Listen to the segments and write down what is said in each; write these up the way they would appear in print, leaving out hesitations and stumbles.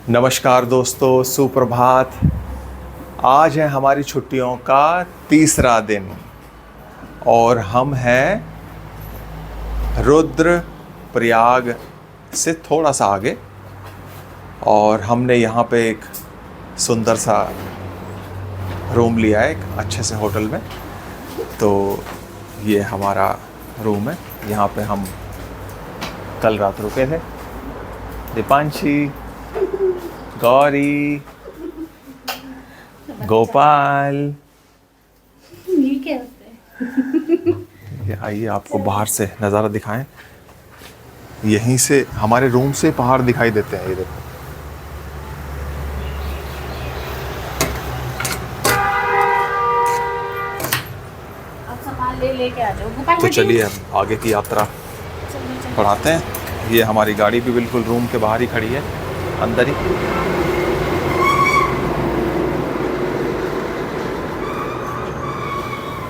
नमस्कार दोस्तों, सुप्रभात। आज है हमारी छुट्टियों का तीसरा दिन और हम हैं रुद्रप्रयाग से थोड़ा सा आगे और हमने यहाँ पे एक सुंदर सा रूम लिया है एक अच्छे से होटल में। तो ये हमारा रूम है, यहाँ पे हम कल रात रुके थे। दीपांशी, गौरी, गोपाल, ये क्या होता है? ये आइए आपको बाहर से नज़ारा दिखाएं। यहीं से हमारे रूम से पहाड़ दिखाई देते हैं। ये देखो, आप सामान लेके आ जाओ। तो चलिए हम आगे की यात्रा बढ़ाते हैं। ये हमारी गाड़ी भी बिल्कुल रूम के बाहर ही खड़ी है, अंदर ही।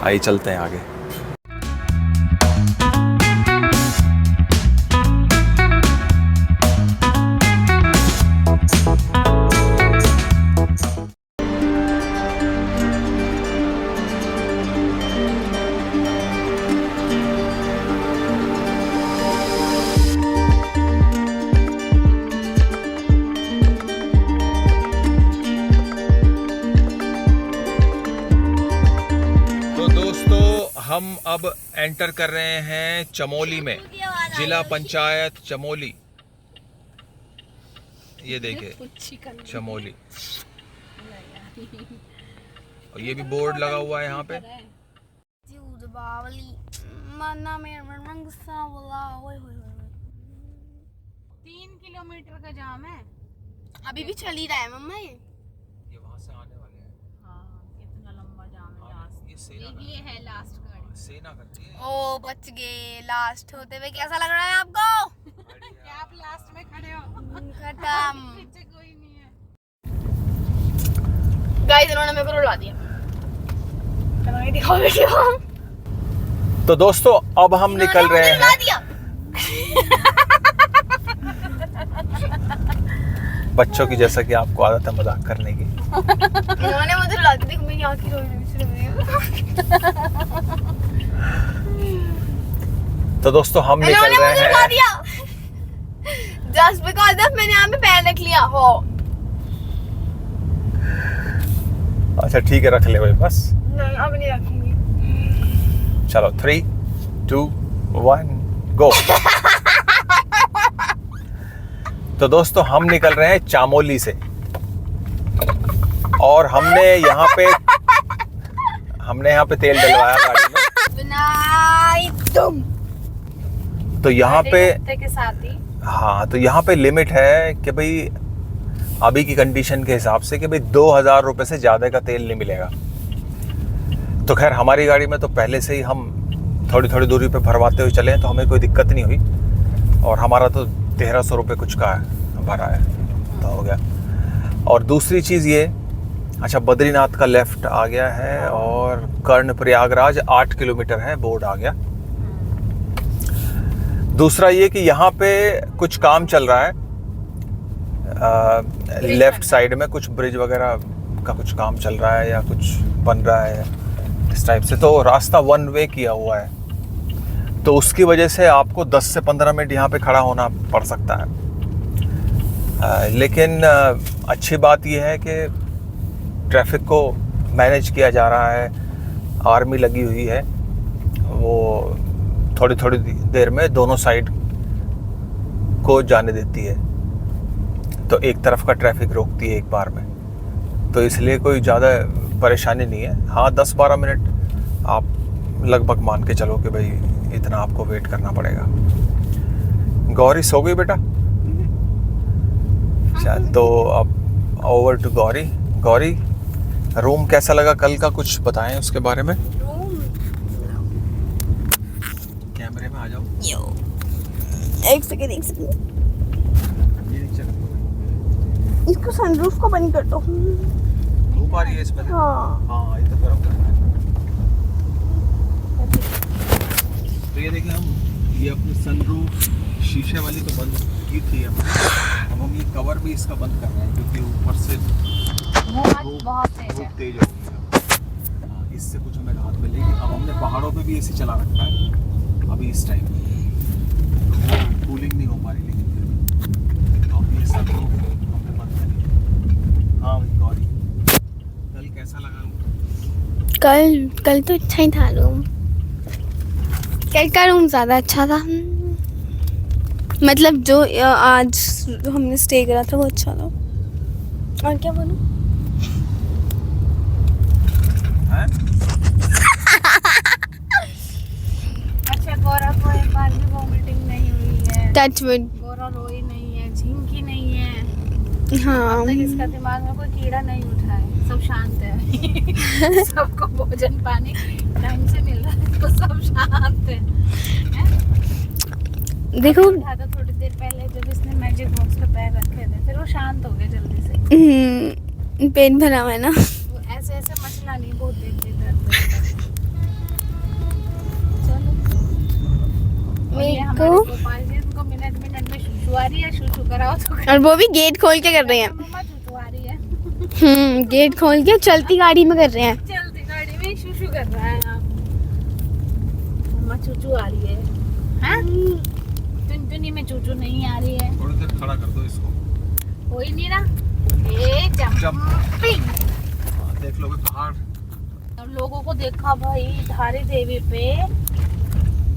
आइए चलते हैं आगे। हम अब एंटर कर रहे हैं चमोली में, जिला पंचायत चमोली। ये देखिए चमोली, और ये भी बोर्ड लगा हुआ है यहाँ पे। 3 किलोमीटर का जाम है। अभी भी चल ही रहा है मम्मा। ये वहाँ से आने वाले हैं। हाँ, इतना लंबा जाम है। लास्ट ये सेना ये है लास्ट गाड़ी। सेना करती है। ओ बच गए लास्ट होते हुए। कैसा लग रहा है आपको? क्या आप लास्ट में खड़े हो? खत्म। पीछे कोई नहीं है। गाइस इन्होंने मेरे को रुला दिया। तुम्हारी दिखाओ वीडियो। तो दोस्तों अब हम निकल रहे रुला हैं। दिया। बच्चों की, जैसा कि आपको आदत है मजाक करने की। इन्होंने मुझे रुला दिया। देखो मेरी आंखें रोई हुई तो दोस्तों हम निकल रहे मुझे रुला हैं। दिया। जस्ट बिकॉज ऑफ मैंने यहाँ पे पैर रख लिया हो। अच्छा ठीक है, रख ले भाई बस। नहीं अब नहीं रखूंगी। चलो 3, 2, 1 गो। तो दोस्तों हम निकल रहे हैं चामोली से और हमने यहाँ पे तेल डलवाया गाड़ी में। तुम तो यहाँ पे के साथ ही हाँ, तो यहाँ पे लिमिट है कि भाई अभी की कंडीशन के हिसाब से कि भाई 2000 रुपये से ज़्यादा का तेल नहीं मिलेगा। तो खैर हमारी गाड़ी में तो पहले से ही हम थोड़ी थोड़ी दूरी पे भरवाते हुए चले हैं, तो हमें कोई दिक्कत नहीं हुई। और हमारा तो 1300 रुपये कुछ का भरा है, तो हो गया। और दूसरी चीज़ ये, अच्छा बद्रीनाथ का लेफ़्ट आ गया है और कर्ण प्रयागराज 8 किलोमीटर है, बोर्ड आ गया। दूसरा ये कि यहाँ पे कुछ काम चल रहा है, लेफ्ट साइड में कुछ ब्रिज वगैरह का कुछ काम चल रहा है या कुछ बन रहा है इस टाइप से। तो रास्ता 1 वे किया हुआ है, तो उसकी वजह से आपको 10 से 15 मिनट यहाँ पे खड़ा होना पड़ सकता है। लेकिन अच्छी बात यह है कि ट्रैफिक को मैनेज किया जा रहा है। आर्मी लगी हुई है, वो थोड़ी थोड़ी देर में दोनों साइड को जाने देती है, तो एक तरफ का ट्रैफिक रोकती है एक बार में। तो इसलिए कोई ज़्यादा परेशानी नहीं है। हाँ 10-12 मिनट आप लगभग मान के चलो कि भाई इतना आपको वेट करना पड़ेगा। गौरी सो गई बेटा? चल तो अब over to Gauri. Gauri, room कैसा लगा कल का, कुछ बताएं उसके बारे में। कैमरे में आ जाओ। एक सेकंड इसको सनरूफ को बंद कर दो। धूप आ रही है इसमें। हाँ ये तो गर्म कर रहा है। तो ये देखिए, हम ये अपनी सनरूफ शीशे वाली तो बंद की थी हमने, अब हम ये कवर कवर भी इसका बंद कर रहे हैं क्योंकि ऊपर से वो आज बहुत तेज है। धूप तेज हो गई है। हाँ, इससे कुछ हमें राहत मिलेगी। अब हमने पहाड़ों पे भी एसी चला रखा है अभी इस टाइम, कूलिंग नहीं हो पा रही, लेकिन फिर भी अब ये सब हमने बंद करी। हाँ भाई गौरी, कल कैसा लगा रूम? कल तो अच्छा ही था रूम। कल का रूम ज़्यादा अच्छा था। मतलब जो आज हमने स्टे करा था वो अच्छा था। और क्या बोलूं? हैं? अच्छा, गौरा को एक बार भी वॉमिटिंग नहीं हुई है। टचवुड। गौरा रोई नहीं है, झिंकी नहीं है। हाँ। अब तक इसका दिमाग में कोई कीड़ा नहीं उठा है, सब शांत है। सबको भोजन पानी टाइम से मिल रहा है तो सब शांत है। देखो उठा था थोड़ी देर पहले जब इसने मैजिक बॉक्स पे पैर रखे थे, फिर वो शांत हो गए जल्दी से। पेट भरा हुआ है ना। वो ऐसे ऐसे मचला नहीं, बहुत देर देर दर्द होता है। चलो, और ये हमारे गोपाल जी, उनको मिनट मिनट में शूशू आ रही है, शूशू कराओ तो और वो भी गेट खोल के कर रहे हैं। मम्मा शूशू आ रही है। गेट खोल के चलती गाड़ी में कर रहे हैं। चलती गाड़ी में शूशू कर रहा है। आप मम्मा चूचू आ रही है। हाँ, टुनटुनी में चूचू नहीं आ रही है। थोड़ी देर खड़ा कर दो इसको। हो ही नहीं रहा। ए जंपिंग। देख लोगे पहाड़। और लोगों को देखा भाई, धारी देवी पे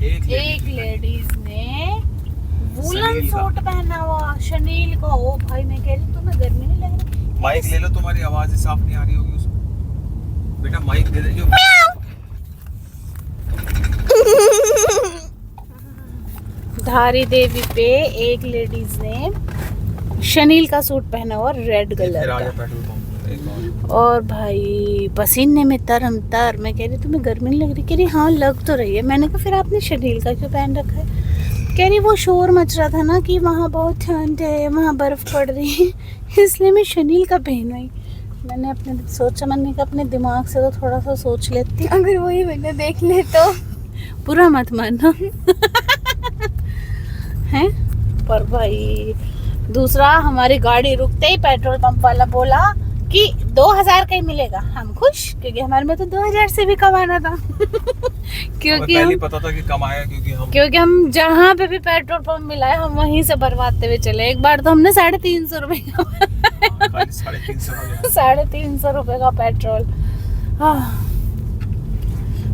एक लेडीज ने वूलन शनील का। सूट पहना हुआ, शनील का। ओ भाई, मैं कह रही तुम्हें गर्मी नहीं लग रही? माइक ले लो, तुम्हारी आवाज ही साफ नहीं आ रही होगी उसको। बेटा माइक दे दे जो। धारी देवी पे एक लेडीज ने शनील का सूट पहना हुआ, रेड कलर फिर आजा का। पेट्रोल पंप पे एक और भाई पसीने में तरम तर। मैं कह रही तुम्हें गर्मी नहीं लग रही? कह रही हाँ लग तो रही है। मैंने कहा फिर आपने शनील का क्यों पहन रखा है? कह रही वो शोर मच रहा था ना कि वहाँ बहुत ठंड है, वहाँ बर्फ पड़ रही है, इसलिए मैं शनील का पहन आई। मैंने अपने दिमाग से तो थोड़ा सा सोच लेती। अगर वही बंदा देख ले तो पूरा मत मानना। हैं? पर भाई दूसरा, हमारी गाड़ी रुकते ही पेट्रोल पंप वाला बोला कि 2000 का ही मिलेगा। हम खुश, क्योंकि हमारे में तो 2000 से भी कम आना था। क्योंकि पहले हम पता था कि कम आया क्योंकि हम जहाँ पे भी पेट्रोल पंप मिला है हम वहीं से भरवाते हुए चले। एक बार तो हमने 350 रुपए का 350 रुपए का पेट्रोल।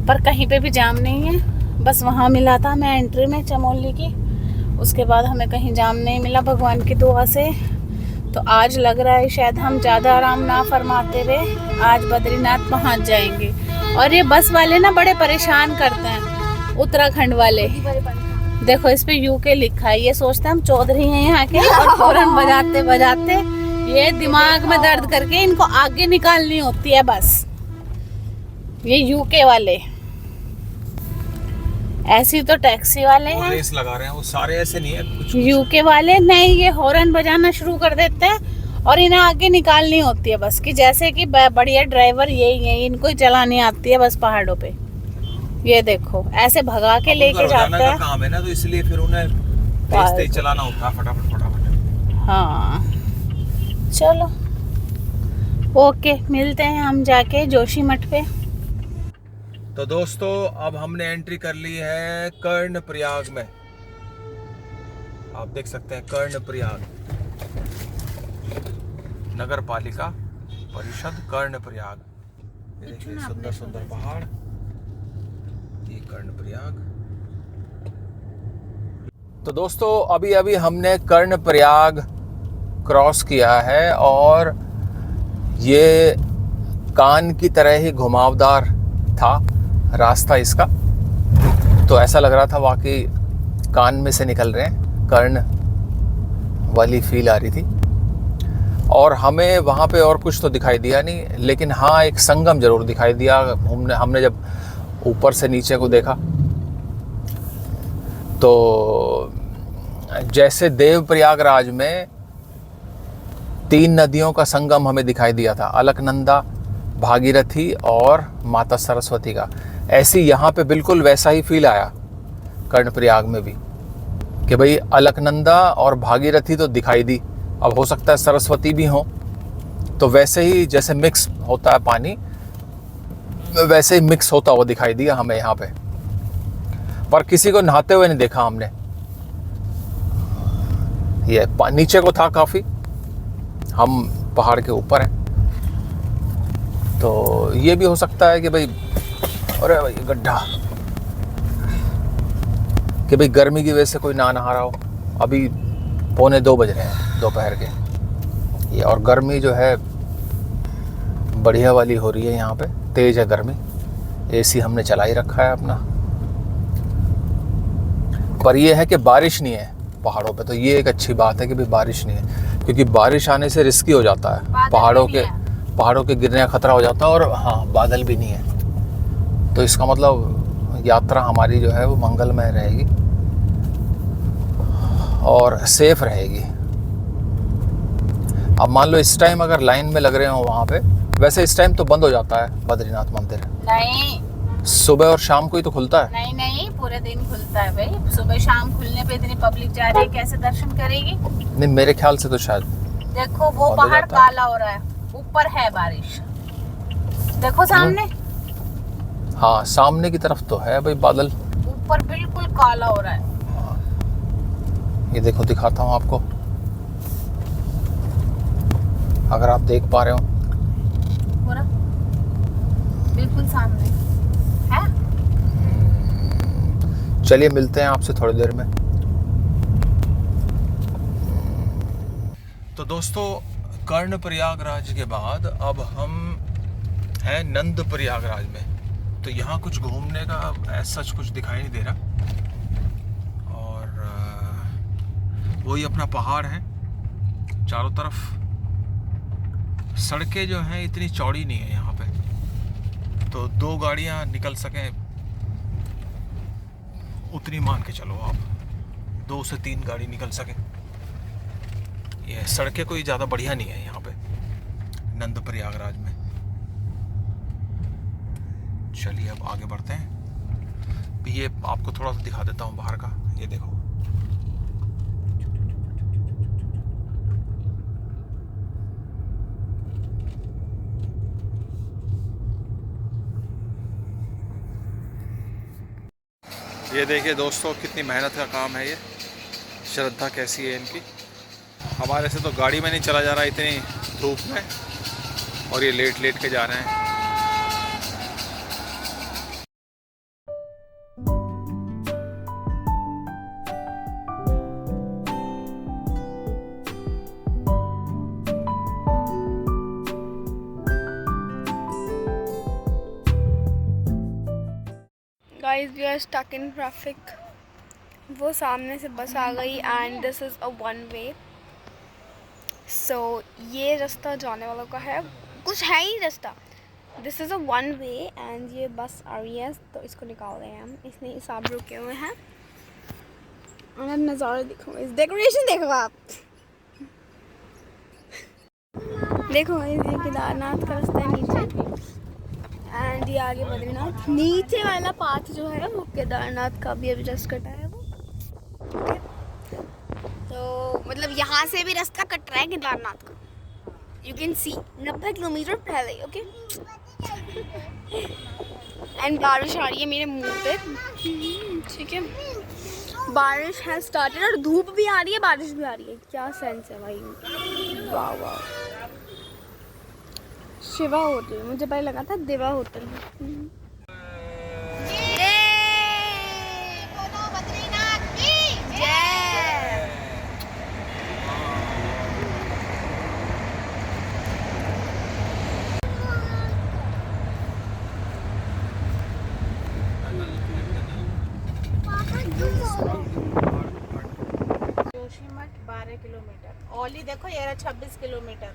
पर कहीं पे भी जाम नहीं है, बस वहाँ मिला था हमें एंट्री में चमोली की। उसके बाद हमें कहीं जाम नहीं मिला भगवान की दुआ से। तो आज लग रहा है शायद हम ज़्यादा आराम ना फरमाते हुए आज बद्रीनाथ पहुँच जाएंगे। और ये बस वाले ना बड़े परेशान करते हैं, उत्तराखंड वाले। देखो इस पे यूके लिखा है, ये सोचते हैं हम चौधरी हैं यहाँ के, और हॉर्न बजाते बजाते ये दिमाग में दर्द करके इनको आगे निकालनी होती है बस। ये यूके वाले ऐसी तो टैक्सी वाले हैं, रेस लगा रहे हैं वो सारे, ऐसे नहीं है कुछ। यूके वाले नहीं, ये हॉर्न बजाना शुरू कर देते हैं और इन्हें आगे निकालनी होती है बस, कि जैसे कि बढ़िया ड्राइवर यही है, इनको ही चलानी आती है बस पहाड़ों पे। ये देखो ऐसे भगा के लेके जाते हैं। काम है ना, तो इसलिए फिर उन्हें तेज तेज चलाना होता है, फटाफट फटाफट। हाँ चलो ओके, मिलते हैं हम जाके जोशीमठ पे। तो दोस्तों अब हमने एंट्री कर ली है कर्णप्रयाग में। आप देख सकते हैं कर्णप्रयाग, नगर पालिका परिषद कर्णप्रयाग। ये देखिए सुंदर सुंदर पहाड़, ये कर्णप्रयाग। तो दोस्तों अभी अभी हमने कर्णप्रयाग क्रॉस किया है और ये कान की तरह ही घुमावदार था रास्ता इसका। तो ऐसा लग रहा था वाकई कान में से निकल रहे हैं, कर्ण वाली फील आ रही थी। और हमें वहाँ पे और कुछ तो दिखाई दिया नहीं, लेकिन हाँ एक संगम जरूर दिखाई दिया। हमने जब ऊपर से नीचे को देखा तो जैसे देव प्रयागराज में 3 नदियों का संगम हमें दिखाई दिया था, अलकनंदा, भागीरथी और माता सरस्वती का, ऐसी यहाँ पे बिल्कुल वैसा ही फील आया कर्णप्रयाग में भी, कि भाई अलकनंदा और भागीरथी तो दिखाई दी अब हो सकता है सरस्वती भी हो, तो वैसे ही जैसे मिक्स होता है पानी, वैसे ही मिक्स होता हुआ दिखाई दिया हमें यहाँ पे, पर किसी को नहाते हुए नहीं देखा हमने। ये नीचे को था काफ़ी, हम पहाड़ के ऊपर हैं, तो ये भी हो सकता है कि भाई, अरे भाई गड्ढा, कि भाई गर्मी की वजह से कोई ना नहा रहा हो। अभी 1:45 बज रहे हैं दोपहर के, ये और गर्मी जो है बढ़िया वाली हो रही है यहाँ पे, तेज़ है गर्मी। एसी हमने चला ही रखा है अपना, पर ये है कि बारिश नहीं है पहाड़ों पे, तो ये एक अच्छी बात है कि भाई बारिश नहीं है, क्योंकि बारिश आने से रिस्की हो जाता है, पहाड़ों के गिरने का खतरा हो जाता है, और हाँ बादल भी नहीं है, तो इसका मतलब यात्रा हमारी जो है वो मंगलमय रहेगी और सेफ रहेगी। अब मान लो इस टाइम अगर लाइन में लग रहे हो वहाँ पे, वैसे इस टाइम तो बंद हो जाता है बद्रीनाथ मंदिर। नहीं, सुबह और शाम को ही तो खुलता है। नहीं नहीं, पूरे दिन खुलता है भाई। सुबह शाम खुलने पे इतनी पब्लिक जा रही है, कैसे दर्शन करेगी? नहीं, मेरे ख्याल से तो शायद। देखो वो पहाड़ काला हो रहा है, ऊपर है बारिश, देखो सामने। हाँ, सामने की तरफ तो है भाई बादल, ऊपर बिल्कुल काला हो रहा है। ये देखो, दिखाता हूँ आपको, अगर आप देख पा रहे हो, पूरा बिल्कुल सामने है। चलिए मिलते हैं आपसे थोड़ी देर में। तो दोस्तों, कर्ण प्रयागराज के बाद अब हम हैं नंद प्रयागराज में। तो यहाँ कुछ घूमने का ऐसा कुछ दिखाई नहीं दे रहा, और वही अपना पहाड़ है चारों तरफ। सड़कें जो हैं इतनी चौड़ी नहीं है यहाँ पे, तो 2 गाड़ियाँ निकल सकें उतनी मान के चलो आप, 2 से 3 गाड़ी निकल सके। ये सड़कें कोई ज़्यादा बढ़िया नहीं है यहाँ पे नंद प्रयागराज में। चलिए अब आगे बढ़ते हैं। ये आपको थोड़ा सा दिखा देता हूँ बाहर का, ये देखो। ये देखिए दोस्तों, कितनी मेहनत का काम है ये, श्रद्धा कैसी है इनकी। हमारे से तो गाड़ी में नहीं चला जा रहा इतनी धूप में, और ये लेट लेट के जा रहे हैं। Guys, we are stuck in traffic. वो सामने से बस आ गई and this is a one way. So ये रास्ता जाने वालों का है, कुछ है ही रास्ता। This is a one way and ये बस आ रही है, तो इसको निकाल रहे हैं हम, इसलिए सब रुके हुए हैं। और अब नज़ारा देखो, इस डेकोरेशन देखो आप। देखो ये केदारनाथ का रास्ता है नीचे, एंड ये आगे बद्रीनाथ। नीचे वाला पाथ जो है वो केदारनाथ का भी अभी जस्ट कटा है वो। तो मतलब यहाँ से भी रास्ता कट रहा है केदारनाथ का, यू कैन सी 90 किलोमीटर पहले। ओके, एंड बारिश आ रही है मेरे मुंह पे, ठीक है। बारिश है स्टार्टेड, और धूप भी आ रही है, बारिश भी आ रही है। क्या सेंस है भाई, वाह वाह। शिवा होटल, मुझे पहले लगा था देवा होटल। जोशीमठ 12 किलोमीटर, ओली देखो ये रहा 26 किलोमीटर।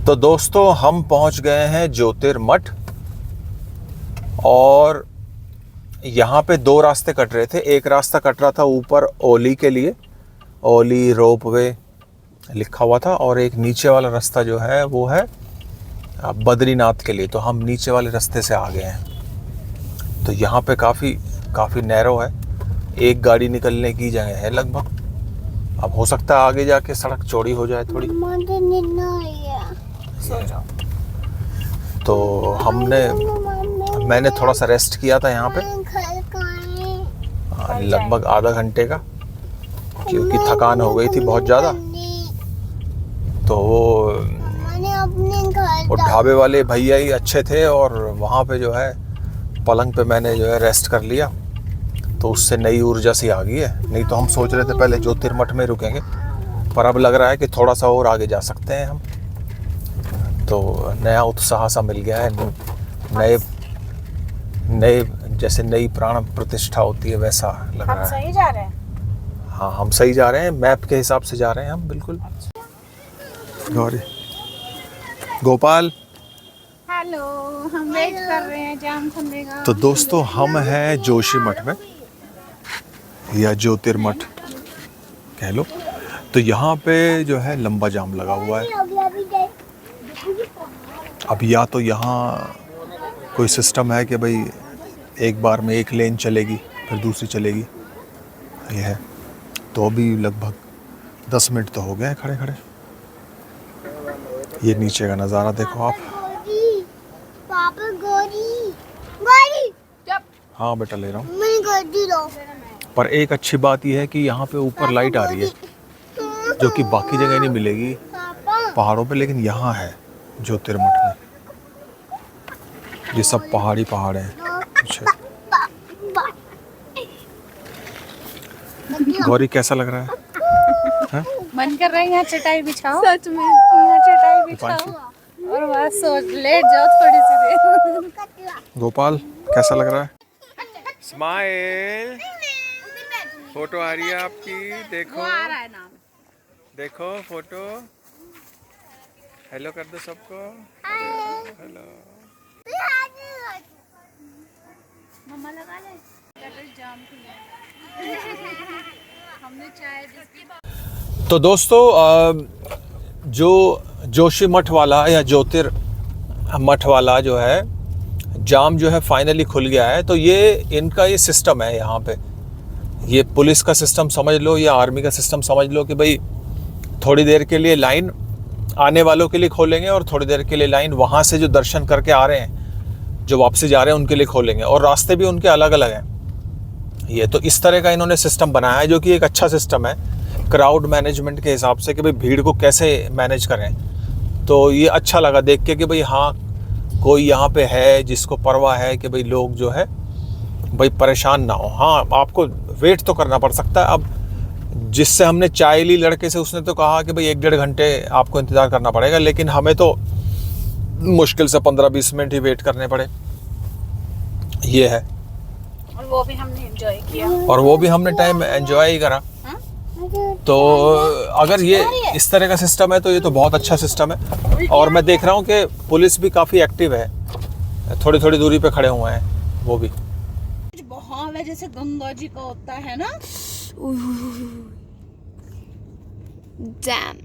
तो दोस्तों, हम पहुंच गए हैं ज्योतिर्मठ, और यहाँ पे 2 रास्ते कट रहे थे। एक रास्ता कट रहा था ऊपर ओली के लिए, ओली रोपवे लिखा हुआ था, और एक नीचे वाला रास्ता जो है वो है बद्रीनाथ के लिए। तो हम नीचे वाले रास्ते से आ गए हैं, तो यहाँ पे काफ़ी नैरो है, एक गाड़ी निकलने की जगह है लगभग। अब हो सकता है आगे जाके सड़क चौड़ी हो जाए थोड़ी। तो मैंने थोड़ा सा रेस्ट किया था यहाँ पे, लगभग आधा घंटे का, क्योंकि थकान हो गई थी बहुत ज़्यादा। तो वो ढाबे वाले भैया ही अच्छे थे, और वहाँ पे जो है पलंग पे मैंने जो है रेस्ट कर लिया, तो उससे नई ऊर्जा सी आ गई है। नहीं तो हम सोच रहे थे पहले ज्योतिर्मठ में रुकेंगे, पर अब लग रहा है कि थोड़ा सा और आगे जा सकते हैं हम। तो नया उत्साह सा मिल गया है, नए जैसे नई प्राण प्रतिष्ठा होती है वैसा लग रहा है। हम सही जा रहे हैं? हाँ, हम सही जा रहे हैं, मैप के हिसाब से जा रहे हैं हम बिल्कुल। गौरी, गोपाल, हेलो, हम वेट कर रहे हैं जाम खुलेगा। तो दोस्तों हम हैं जोशीमठ में, या ज्योतिर्मठ कह लो। तो यहाँ पे जो है लंबा जाम लगा हुआ है। अब या तो यहाँ कोई सिस्टम है कि भाई एक बार में एक लेन चलेगी फिर दूसरी चलेगी, ये है। तो अभी लगभग 10 मिनट तो हो गए हैं खड़े खड़े। ये नीचे का नज़ारा देखो आप। पापा गोरी हाँ बेटा, ले रहा हूँ। पर एक अच्छी बात यह है कि यहाँ पे ऊपर लाइट आ रही है, जो कि बाकी जगह नहीं मिलेगी पहाड़ों पे, लेकिन यहाँ है ज्योतिर्मठ में। ये सब पहाड़ हैं। अच्छा गौरी, कैसा लग रहा है? मन कर रहा है यहाँ चटाई बिछाओ, सच में यहाँ चटाई बिछाओ और बस लेट जाओ थोड़ी सी देर। गोपाल, कैसा लग रहा है? स्माइल, फोटो आ रही है आपकी, देखो आ रहा है नाम, देखो फोटो। हेलो कर दो सबको। हेलो। मम्मा लगा ले। जाम हमने चाय। तो दोस्तों जो जोशीमठ वाला या ज्योतिर्मठ वाला जो है जाम जो है फाइनली खुल गया है। तो ये इनका ये सिस्टम है यहाँ पे, ये पुलिस का सिस्टम समझ लो या आर्मी का सिस्टम समझ लो कि भाई थोड़ी देर के लिए लाइन आने वालों के लिए खोलेंगे और थोड़ी देर के लिए लाइन वहाँ से जो दर्शन करके आ रहे हैं, जो वापसी जा रहे हैं, उनके लिए खोलेंगे। और रास्ते भी उनके अलग अलग हैं। ये तो इस तरह का इन्होंने सिस्टम बनाया है, जो कि एक अच्छा सिस्टम है क्राउड मैनेजमेंट के हिसाब से, कि भाई भीड़ को कैसे मैनेज करें। तो ये अच्छा लगा देख के कि भाई हाँ, कोई यहाँ पे है जिसको परवाह है कि भाई लोग जो है भाई परेशान ना हो। हाँ, आपको वेट तो करना पड़ सकता है। अब जिससे हमने चाय ली लड़के से, उसने तो कहा कि भाई 1-1.5 घंटे आपको इंतज़ार करना पड़ेगा, लेकिन हमें तो मुश्किल से 15-20 मिनट ही वेट करने पड़े। ये है, और वो भी हमने एंजॉय किया, और वो भी हमने टाइम एंजॉय ही करा। तो अगर ये इस तरह का सिस्टम है तो ये तो बहुत अच्छा सिस्टम है। और मैं देख रहा हूँ कि पुलिस भी काफ़ी एक्टिव है, थोड़ी थोड़ी दूरी पे खड़े हुए हैं वो भी। बहाव है जैसे गंगा जी का होता है ना। डैम।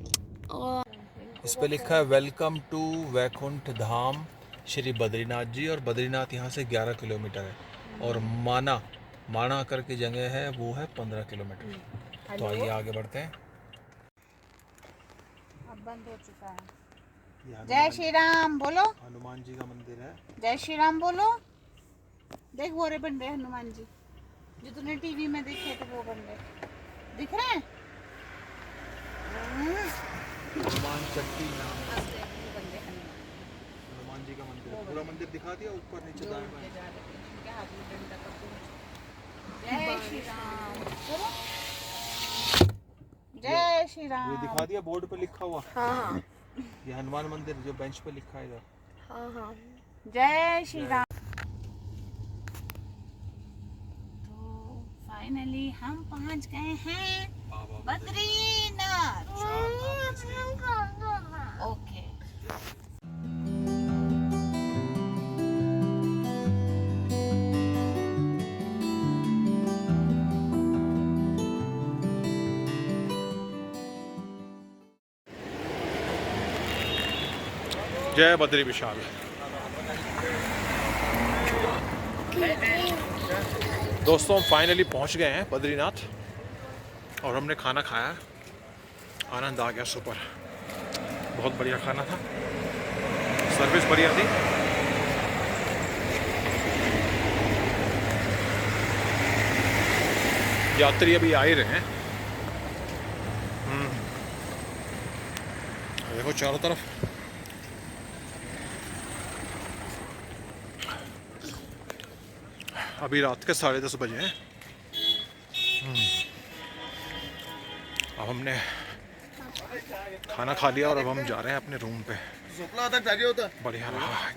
इस पे लिखा है वेलकम टू वैकुंठ धाम श्री बद्रीनाथ जी, और बद्रीनाथ यहाँ से 11 किलोमीटर है, और माना करके जगह है वो है 15 किलोमीटर। तो आइए आगे बढ़ते हैं। अब बंद हो चुका है। जय श्री राम बोलो। हनुमान जी का मंदिर है। जय श्री राम बोलो। देख वो रे बन रहे हनुमान जी, जो तूने टीवी में देखे थे वो बन रहे, दिख रहे हैं। हनुमान चट्टी नाम है। हनुमान जी का मंदिर, पूरा मंदिर दिखा दिया, ऊपर नीचे दाएं बाएं। जय श्री राम बोलो। जय श्री राम। ये दिखा दिया बोर्ड पे लिखा हुआ। हाँ ये हनुमान मंदिर जो बेंच पे लिखा है इधर। हाँ। जय श्री राम। तो फाइनली हम पहुंच गए हैं बद्रीनाथ। ओके। जय बद्री विशाल। दोस्तों फाइनली पहुंच गए हैं बद्रीनाथ और हमने खाना खाया, आनंद आ गया सुपर। बहुत बढ़िया खाना था, सर्विस बढ़िया थी। यात्री अभी आ ही रहे हैं। देखो चारों तरफ अभी रात के 10:30 बजे हैं। अब हमने खाना खा लिया और अब हम जा रहे हैं अपने रूम पे। बढ़िया रहा।